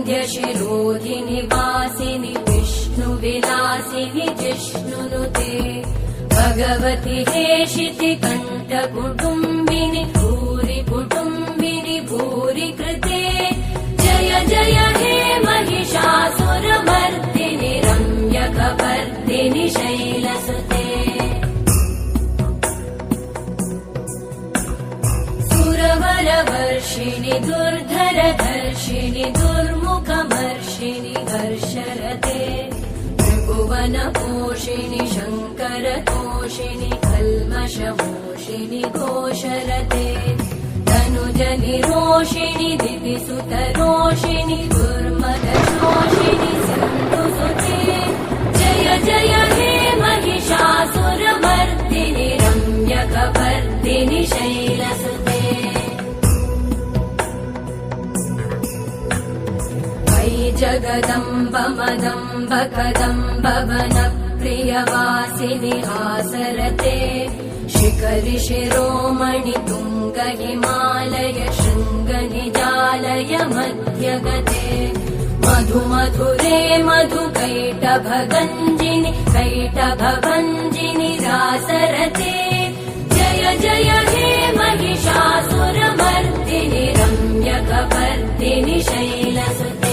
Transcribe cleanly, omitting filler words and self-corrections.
श्रीवरविन्द्यशिरोधिनि वासिनि विष्णुविलासिनि जिष्णुनुते भगवति हेशिति कण्ठकुटुम्बिनि भूरि कुटुम्बिनि भूरि कृते जय जय हे महिषासुरमर्दिनि रम्यकपर्दिनि शैलसुते सुरवरवर्षिणि दुर्धरधर्षिणि दुर्मुखमर्षिणि हर्षरते त्रिभुवनपोषिणि शङ्करतोषिणि कल्मषमोषिणि घोषरते तनुजनिरोषिणि दिविसुतरोषिणि दुर्मदशोषिणि सिन्धुसुते जय जय हे महिषासुरमर्दिनि रम्यकपर्दिनि शैलसुते जगदम्ब मदम्ब कदम्ब वनप्रियवासिनि हासरते शिखरि शिरोमणि तुङ्ग हिमालय शृङ्ग निजालय मध्यगते मधु मधुरे मधु कैटभगञ्जिनि कैटभभञ्जिनि रासरते जय जय हे महिषासुरमर्दिनि रम्यकपर्दिनि शैलसुते